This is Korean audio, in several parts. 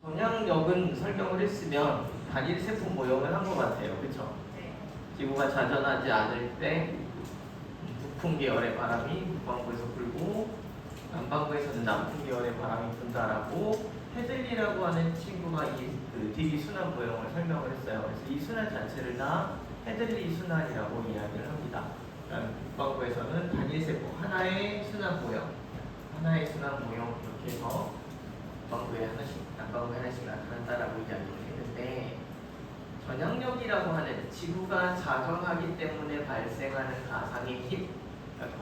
전향력은 설명을 했으면 단일 세품 모형을 한 것 같아요. 그쵸? 네. 지구가 자전하지 않을 때 북풍 계열의 바람이 북반구에서 불고 남반구에서는 남풍 계열의 바람이 분다라고 헤들리라고 하는 친구가 그 되게 순환 모형을 설명을 했어요. 그래서 이 순환 자체를 다 헤들리 순환이라고 이야기를 합니다. 그러니까 북반구에서는 단일 세포 하나의 순환 모형 이렇게 해서 북반구에 하나씩, 남반구에 하나씩 나타난다라고 이야기를 했는데, 전향력이라고 하는 지구가 자전하기 때문에 발생하는 가상의 힘, 그러니까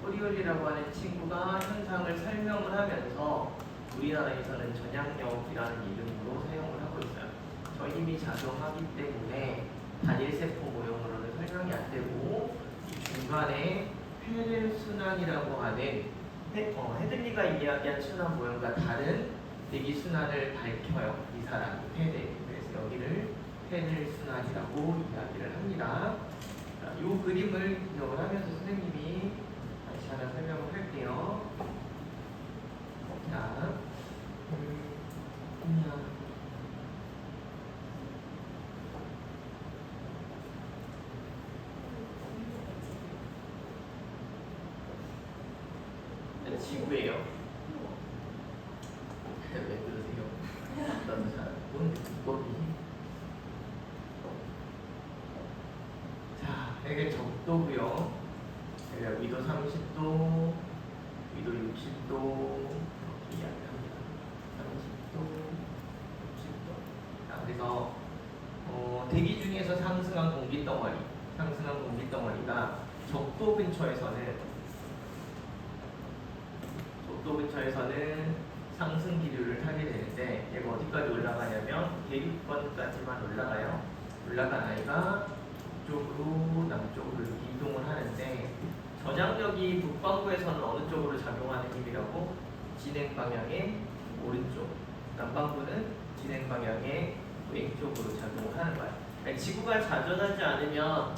코리올리라고 하는 친구가 현상을 설명을 하면서 우리나라에서는 전향력이라는 이름으로 사용을 하고 있어요. 저 힘이 작용하기 때문에 단일세포 모형으로는 설명이 안 되고, 이 중간에 페렐순환이라고 하는 헤들리가 이야기한 순환 모형과 다른 대기순환을 밝혀요. 이 사람이 페렐. 그래서 여기를 페렐순환이라고 이야기를 합니다. 자, 이 그림을 기억을 하면서 선생님이 다시 하나 설명을 할게요. 자, 지구예요. 왜 그러세요? 나도 잘 모르는데 비법이. 자, 이게 적도고요. 여기가 위도 30도, 위도 60도 이렇게 이야기합니다. 30도, 60도. 자, 그래서 대기 중에서 상승한 공기덩어리가 적도 근처에서는 상승 기류를 타게 되는데, 얘가 어디까지 올라가냐면 대륙권까지만 올라가요. 올라간 아이가 북쪽으로 남쪽으로 이렇게 이동을 하는데, 전향력이 북반구에서는 어느 쪽으로 작용하는 힘이라고? 진행 방향의 오른쪽, 남반구는 진행 방향의 왼쪽으로 작용을 하는 거예요. 그러니까 지구가 자전하지 않으면,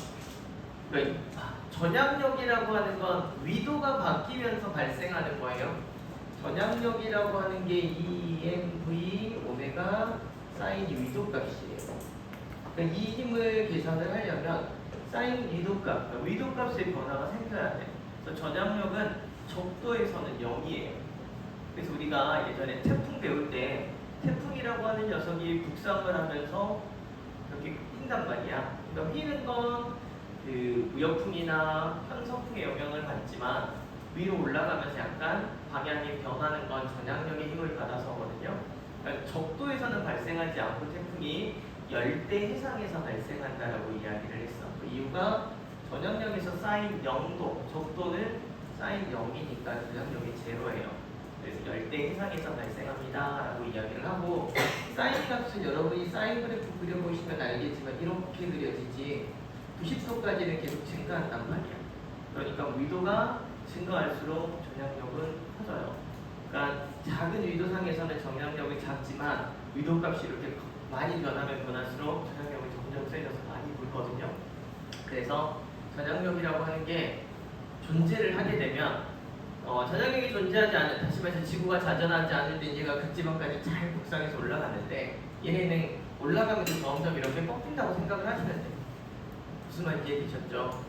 그러니까 전향력이라고 하는 건 위도가 바뀌면서 발생하는 거예요. 전향력이라고 하는 게 EMV 오메가 사인 위도값이에요. 그러니까 이 힘을 계산을 하려면 사인 위도값, 그러니까 위도값의 변화가 생겨야 돼. 그래서 전향력은 적도에서는 0이에요. 그래서 우리가 예전에 태풍 배울 때 태풍이라고 하는 녀석이 북상을 하면서 이렇게 뛴단 말이야. 그러니까 휘는 건 그 무역풍이나 편서풍의 영향을 받지만 위로 올라가면서 약간 방향이 변하는 건 전향력의 힘을 받아서거든요. 그러니까 적도에서는 발생하지 않고 태풍이 열대 해상에서 발생한다라고 이야기를 했어. 그 이유가 전향력에서 사인 0도, 적도는 사인 0이니까 전향력이 제로예요. 그래서 열대 해상에서 발생합니다라고 이야기를 하고, 사인 값은 여러분이 사인 그래프 그려보시면 알겠지만 이렇게 그려지지 90도까지는 계속 증가한단 말이야. 그러니까 위도가 증가할수록 전향력은 커져요. 그러니까 작은 위도상에서는 전향력이 작지만 위도값이 이렇게 많이 변하면 변할수록 전향력이 점점 세져서 많이 불거든요. 그래서 전향력이라고 하는 게 존재를 하게 되면 전향력이 존재하지 않은, 다시 말해서 지구가 자전하지 않을 때 얘가 극지방까지 잘 북상해서 올라가는데, 얘네는 올라가면서 점점 이렇게 꺾인다고 생각을 하시면 돼요. 무슨 말인지 이해되셨죠?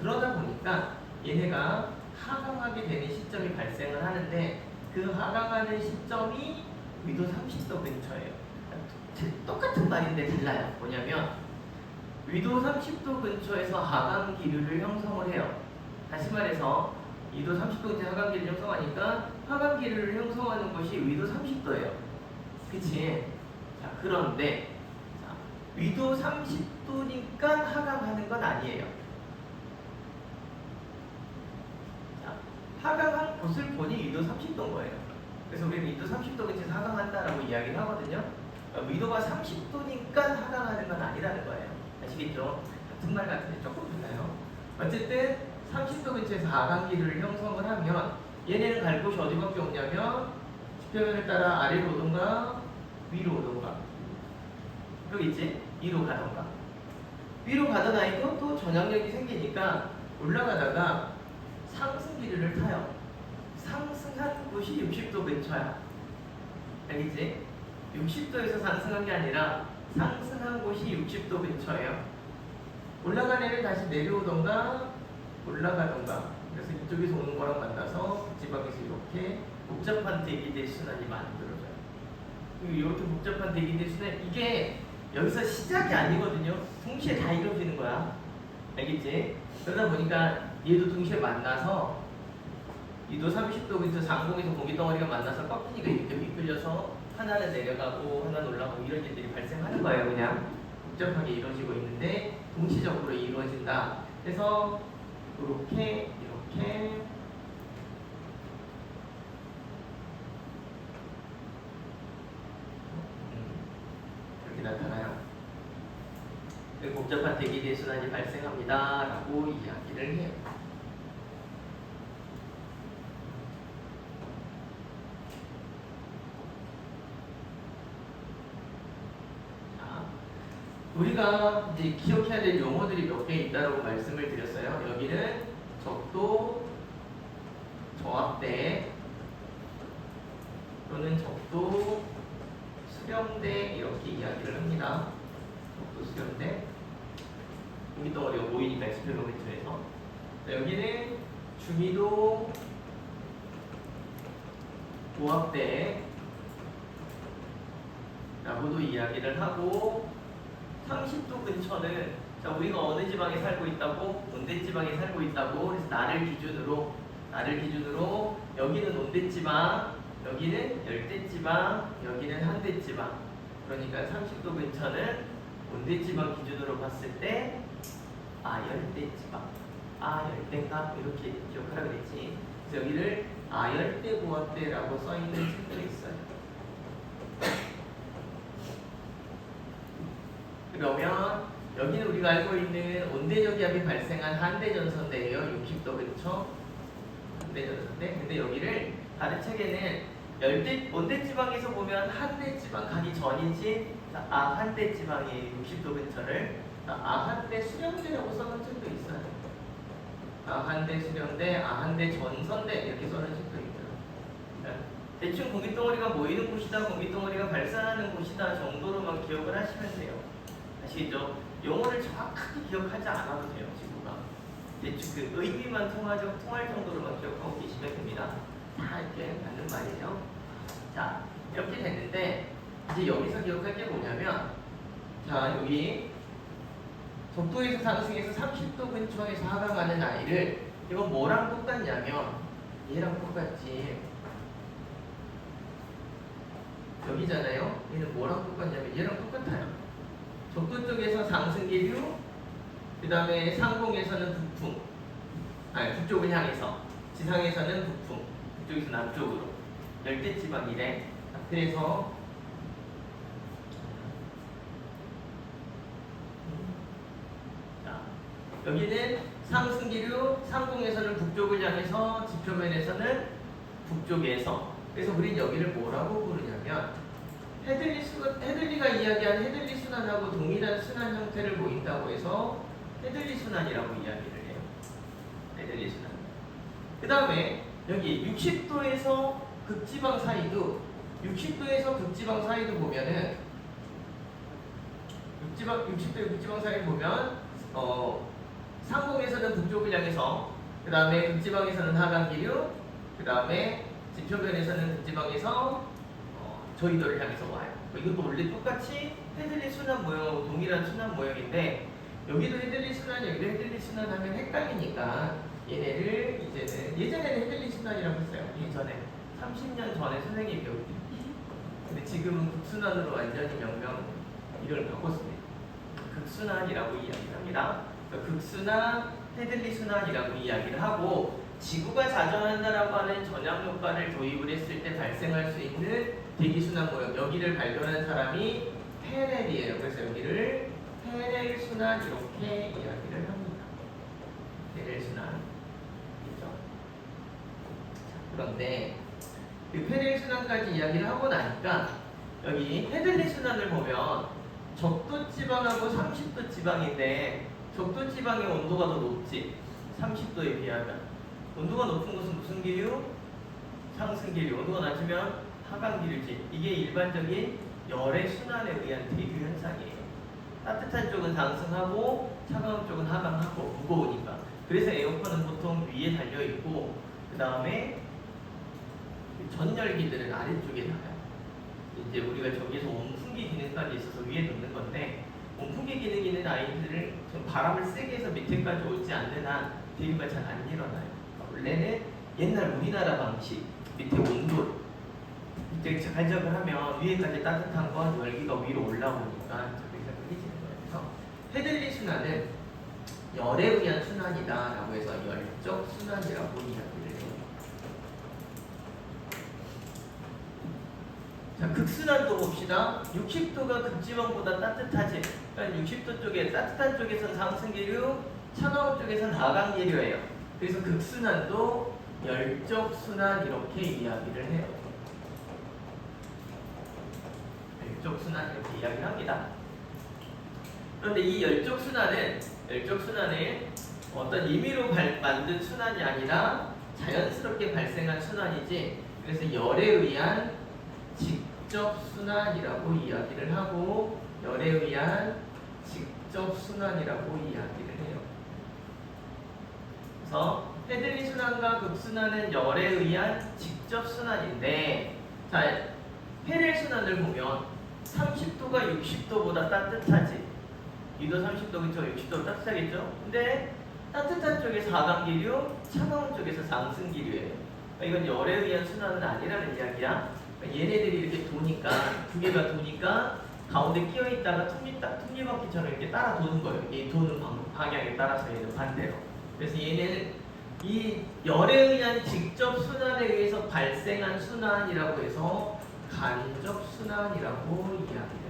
그러다 보니까 얘네가 하강하게 되는 시점이 발생을 하는데, 그 하강하는 시점이 위도 30도 근처예요. 똑같은 말인데 달라요. 뭐냐면 위도 30도 근처에서 하강 기류를 형성을 해요. 다시 말해서 위도 30도 근처에 하강 기류를 형성하니까 하강 기류를 형성하는 것이 위도 30도예요. 그치? 자, 그런데 위도 30도니까 하강하는 건 아니에요. 자, 하강한 곳을 보니 위도 30도인 거예요. 그래서 우리는 위도 30도 근처에서 하강한다라고 이야기를 하거든요. 그러니까 위도가 30도니까 하강하는 건 아니라는 거예요. 아시겠죠? 같은 말 같은데 조금 달라요. 어쨌든 30도 근처에서 하강기를 형성을 하면 얘네는 갈 곳이 어디밖에 없냐면 지표면을 따라 아래로 오던가 위로 오던가, 여기 있지? 위로 가던가. 위로 가던 아이도 또 전향력이 생기니까 올라가다가 상승 기류를 타요. 상승한 곳이 60도 근처야. 알겠지? 60도에서 상승한 게 아니라 상승한 곳이 60도 근처예요. 올라간 애를 다시 내려오던가 올라가던가, 그래서 이쪽에서 오는 거랑 만나서 지방에서 이렇게 복잡한 대기대 순환이 만들어져요. 이렇게 복잡한 대기대 순환, 이게 여기서 시작이 아니거든요. 동시에 다 이루어지는 거야. 알겠지? 그러다 보니까 얘도 동시에 만나서 이도 30도 근처 상공에서 공기 덩어리가 만나서 꺾이니까 이렇게 미끌려서 하나는 내려가고 하나는 올라가고 이런 일들이 발생하는 거예요. 그냥 복잡하게 이루어지고 있는데 동시적으로 이루어진다. 그래서 이렇게 이렇게 나타나요. 복잡한 대기대 순환이 발생합니다. 라고 이야기를 해요. 우리가 이제 기억해야 될 용어들이 몇 개 있다고 말씀을 드렸어요. 여기는 적도 저압대 또는 적도 수렴대 이렇게 이야기를 합니다. 적도 수렴대. 공기덩어리가 보이니까 엑스페로미터에서. 여기는 중위도 고압대 라고도 이야기를 하고, 30도 근처는 자, 우리가 어느 지방에 살고 있다고? 온대지방에 살고 있다고. 그래서 나를 기준으로 여기는 온대지방, 여기는 열대지방, 여기는 한대지방. 그러니까 30도 근처는 온대지방 기준으로 봤을 때 아열대지방, 아열대인가? 이렇게 기억하라 그랬지. 그래서 여기를 아열대 고압대라고 써있는 책들이 있어요. 그러면 여기는 우리가 알고 있는 온대저기압이 발생한 한대전선대예요. 60도 근처 한대전선대. 근데 여기를 다른 책에는 온대지방에서 보면 한대지방 가기 전이지 한대지방이 60도 근처를 한대 수령대라고 써놓은 책도 있어요. 한대 수령대, 한대 전선대 이렇게 써놓은 책도 있어요. 대충 공기덩어리가 모이는 곳이다, 공기덩어리가 발산하는 곳이다 정도로만 기억을 하시면 돼요. 아시겠죠? 용어를 정확하게 기억하지 않아도 돼요. 지구가 대충 그 의미만 통할 정도로만 기억하고 계시면 됩니다. 다 이렇게 맞는 말이에요. 자, 이렇게 됐는데 이제 여기서 기억할 게 뭐냐면, 자, 여기 적도에서 상승해서 30도 근처에서 하강하는 아이를, 이건 뭐랑 똑같냐면 얘랑 똑같지. 여기잖아요. 얘는 뭐랑 똑같냐면 얘랑 똑같아요. 적도 쪽에서 상승 기류, 그 다음에 상공에서는 북풍, 북쪽을 향해서, 지상에서는 북풍, 북쪽에서 남쪽으로, 열대지방이래. 그래서 자, 여기는 상승 기류, 상공에서는 북쪽을 향해서, 지표면에서는 북쪽에서. 그래서 우린 여기를 뭐라고 부르냐면 헤들리가 이야기한 헤들리 순환하고 동일한 순환 형태를 보인다고 해서 헤들리 순환이라고 이야기를 해요. 헤들리 순환. 그 다음에 여기 60도에서 극지방 사이도, 60도에서 극지방 사이도 보면은 60도에 극지방 사이를 보면 상공에서는 북쪽을 향해서, 그 다음에 극지방에서는 하강기류, 그 다음에 지표면에서는 극지방에서 저희도를 향해서 와요. 이것도 원래 똑같이 헤들리 순환 모형하고 동일한 순환 모형인데, 여기도 헤들리 순환, 여기도 헤들리 순환 하면 헷갈리니까 얘네를 이제는, 예전에는 헤들리 순환이라고 했어요. 예전에 30년 전에 선생님이 배울 때. 근데 지금은 극순환으로 완전히 명명 이름을 바꿨습니다. 극순환이라고 이야기를 합니다. 극순환, 헤들리 순환이라고 이야기를 하고, 지구가 자전한다라고 하는 전압 효과를 도입을 했을 때 발생할 수 있는 대기순환 모형, 여기를 발견한 사람이 페렐이에요. 그래서 여기를 페렐 순환 이렇게 이야기를 합니다. 페렐 순환. 그렇죠? 그런데 그 페렐 순환까지 이야기를 하고 나니까 여기 헤들리 순환을 보면 적도 지방하고 30도 지방인데, 적도 지방의 온도가 더 높지. 30도에 비하면. 온도가 높은 것은 무슨 기류? 상승 기류. 온도가 낮으면 하강 기류지. 이게 일반적인 열의 순환에 의한 대류 현상이에요. 따뜻한 쪽은 상승하고 차가운 쪽은 하강하고 무거우니까. 그래서 에어컨은 보통 위에 달려 있고 그 다음에 전열기들은 아래쪽에 나가요. 이제 우리가 저기서 온풍기 기능까지 있어서 위에 놓는 건데 온풍기 기능 있는 아이들을 좀 바람을 세게 해서 밑에까지 오지 않는 한 대류가 잘 안 일어나요. 원래는 옛날 우리나라 방식 밑에 온도 밑에 갈적을 하면 위에까지 따뜻한 건 열기가 위로 올라오니까 저기서 끓이지는 거예요. 그래서 헤들리 순환은 열에 의한 순환이다라고 해서 열적 순환이라고 이야기를 해요. 자, 극순환도 봅시다. 60도가 극지방보다 따뜻하지. 그러니까 60도 쪽에 따뜻한 쪽에선 상승기류, 차가운 쪽에선 하강기류예요. 그래서 극순환도 열적 순환 이렇게 이야기를 해요. 열적 순환 이렇게 이야기를 합니다. 그런데 이 열적 순환은 어떤 임의로 만든 순환이 아니라 자연스럽게 발생한 순환이지. 그래서 열에 의한 직접 순환이라고 이야기를 하고 열에 의한 직접 순환이라고 이야기를 해요. 그래서 헤들리 순환과 극순환은 열에 의한 직접 순환인데, 자, 페렐 순환을 보면 30도가 60도보다 따뜻하지. 이도 30도 그쵸? 60도 따뜻하겠죠? 근데 따뜻한 쪽에서 하강기류, 차가운 쪽에서 상승기류예요. 그러니까 이건 열에 의한 순환은 아니라는 이야기야. 그러니까 얘네들이 이렇게 도니까, 두 개가 도니까 가운데 끼어 있다가 톱니바퀴처럼 이렇게 따라 도는 거예요. 이 도는 방향에 따라서 얘는 반대로. 그래서 얘네는 이 열에 의한 직접 순환에 의해서 발생한 순환이라고 해서 간접 순환이라고 이야기를 합니다.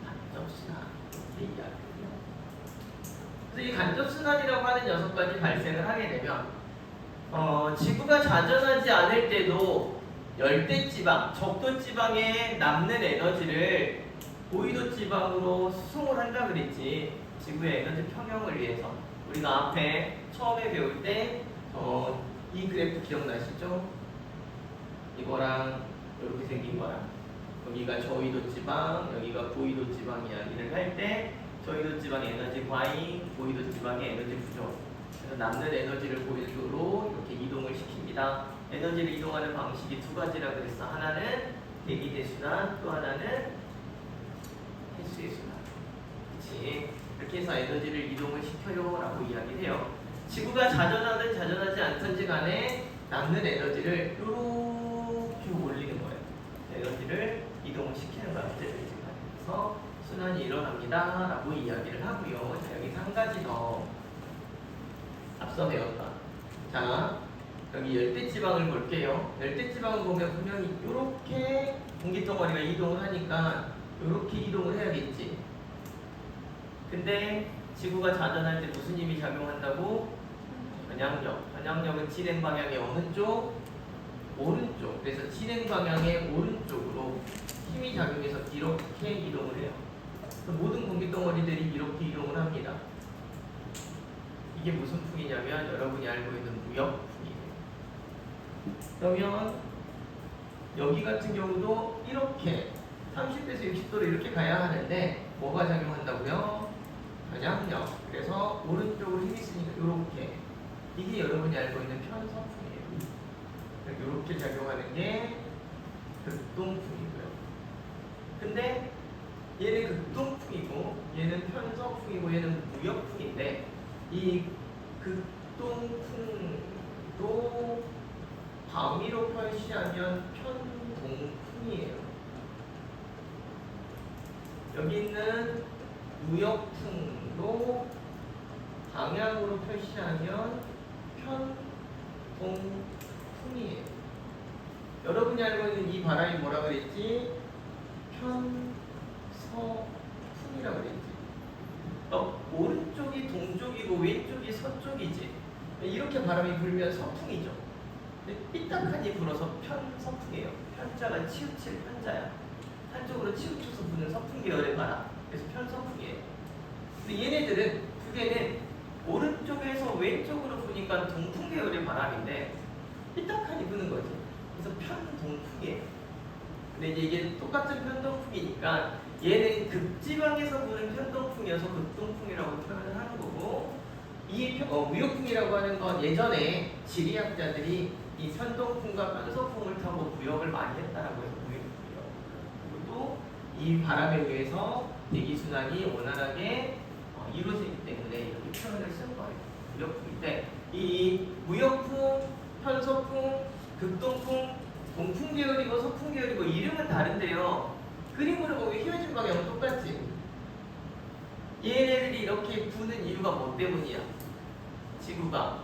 간접 순환 이렇게 이야기를 해요. 그래서 이 간접 순환이라고 하는 6가지 발생을 하게 되면 지구가 자전하지 않을 때도 열대지방, 적도지방에 남는 에너지를 고위도지방으로 수송을 한다 그랬지. 지구의 에너지 평형을 위해서. 우리가 앞에 처음에 배울 때 이 그래프 기억나시죠? 이거랑 이렇게 생긴 거랑 여기가 저위도지방, 여기가 고위도지방 이야기를 할 때 저위도지방의 에너지 과잉, 고위도지방의 에너지 부족. 그래서 남는 에너지를 고위도로 이렇게 이동을 시킵니다. 에너지를 이동하는 방식이 2가지라 그랬어. 하나는 대기대 순환, 또 하나는 횟수의 순환. 그치? 이렇게 해서 에너지를 이동을 시켜요 라고 이야기를 해요. 지구가 자전하든 자전하지 않든지 간에 남는 에너지를 이렇게 올리는 거예요. 에너지를 이동을 시키는 거예요. 그래서 순환이 일어납니다 라고 이야기를 하고요. 자, 여기서 한 가지 더 앞서 배웠다. 자, 여기 열대지방을 볼게요. 열대지방을 보면 분명히 이렇게 공기덩어리가 이동을 하니까 이렇게 이동을 해야겠지. 근데 지구가 자전할 때 무슨 힘이 작용한다고? 전향력. 전향력은 진행 방향의 어느 쪽? 오른쪽. 그래서 진행 방향의 오른쪽으로 힘이 작용해서 이렇게 이동을 해요. 모든 공기덩어리들이 이렇게 이동을 합니다. 이게 무슨 풍이냐면 여러분이 알고 있는 무역풍이에요. 그러면 여기 같은 경우도 이렇게 30도에서 60도로 이렇게 가야 하는데 뭐가 작용한다고요? 전향력. 그래서 오른쪽으로 힘이 있으니까 이렇게. 이게 여러분이 알고 있는 편서풍이에요. 이렇게 작용하는 게 극동풍이고요. 근데 얘는 극동풍이고 얘는 편서풍이고 얘는 무역풍인데 이 극동풍도 방위로 표시하면 편동풍이에요. 여기 있는 무역풍도 방향으로 표시하면 편동풍이에요. 여러분이 알고 있는 이 바람이 뭐라 그랬지? 편서풍이라고 그랬지. 오른쪽이 동쪽이고 왼쪽이 서쪽이지. 이렇게 바람이 불면 서풍이죠. 근데 삐딱하니 불어서 편서풍이에요. 편자가 치우칠 편자야. 한쪽으로 치우쳐서 부는 서풍 계열의 바람. 그래서 편서풍이에요. 근데 얘네들은 두 개는 오른쪽에서 왼쪽으로 부니까 동풍 계열의 바람인데 삐딱하니 부는 거죠. 그래서 편동풍이에요. 근데 이게 똑같은 편동풍이니까 얘는 극지방에서 부는 편동풍이어서 극동풍이라고 표현을 하는 거고, 이 무역풍이라고 하는 건 예전에 지리학자들이 이 편동풍과 편서풍을 타고 무역을 많이 했다라고 해서 무역풍이라고. 그리고 또 이 바람에 의해서 대기순환이 원활하게 이루어지기 때문에 이렇게 표현을 쓴 거예요. 무역풍인데 이 무역풍, 편서풍, 극동풍, 동풍 계열이고 서풍 계열이고 이름은 다른데요. 그림으로 보면 휘어진 방향은 똑같지. 얘네들이 이렇게 부는 이유가 뭐 때문이야? 지구가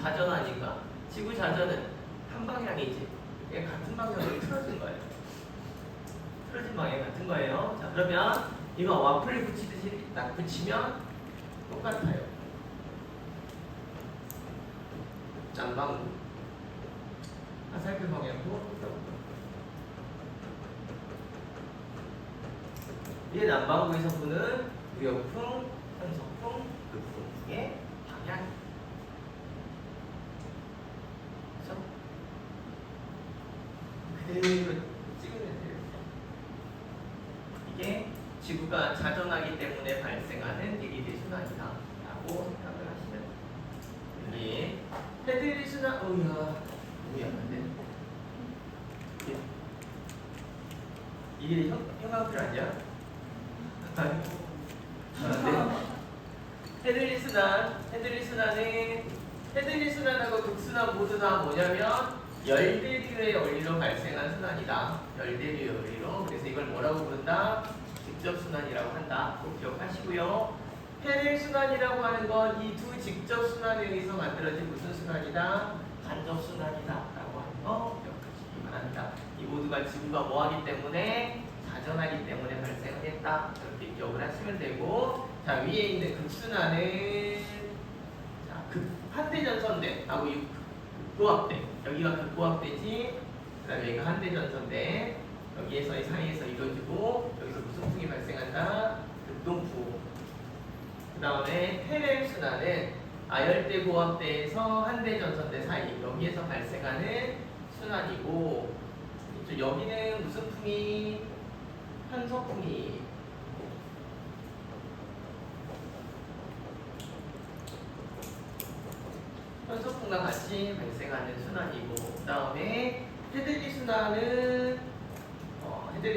자전하니까. 지구 자전은 한 방향이지. 그냥 같은 방향으로 틀어진 거예요. 틀어진 방향 같은 거예요. 자, 그러면 이거 와플 붙이듯이 딱 붙이면 똑같아요. 난방구. 화살표 방향도 똑같고. 이게 난방구에서 부는 무역풍, 편서풍, 극풍의 방향. 그렇죠? 그대로 찍으면 돼요. 이게 지구가 자전하기 때문에 발생하는 대기질 순환이다라고 생각을 하시면 돼요. 여기 헤드리 순환, 뭐야 안 돼? 이게 형광펜 아니야? 헤들리 순환하고 극순환 모두 다 뭐냐면 열대류의 원리로 발생한 순환이다. 열대류의 원리로. 그래서 이걸 뭐라고 부른다? 직접 순환이라고 한다. 꼭 기억하시고요. 헤들 순환이라고 하는 건 이 두 직접 순환에 의해서 만들어진 무슨 순환이다? 간접 순환이다라고 하는 거 기억하시기 바랍니다. 이 모두가 지구가 뭐하기 때문에 자전하기 때문에 발생을 했다. 이렇게 기억을 하시면 되고, 자 위에 있는 극순환은 자, 한대전선대하고 이 극고압대, 여기가 극고압대지, 그 다음에 여기가 한대전선대, 여기에서 이 사이에서 이루어지고 여기서 무슨 풍이 발생한다? 극동풍. 그 다음에 페렐순환은 아열대 고압대에서 한대전선대 사이, 여기에서 발생하는 순환이고, 여기는 무슨 풍이? 편서풍이. 편서풍과 같이 발생하는 순환이고, 그 다음에 헤들리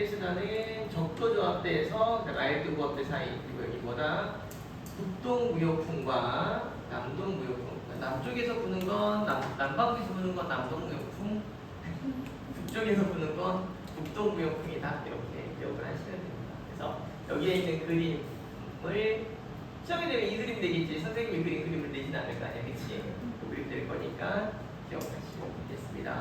순환은 적도조합대에서 아열대고압대 사이, 그리고 여기 뭐다? 북동무역풍과 남동무역풍. 남쪽에서 부는 건 남방에서 부는 건 남동무역풍, 북쪽에서 부는 건 북동무역풍이다. 이렇게 기억을 하시면 됩니다. 그래서 여기에 있는 그림을 시험에 되면 이 그림 되겠지. 선생님이 그림을 내진 않을 거 아니야, 그치? 그 그림 될 거니까 기억하시면 되겠습니다.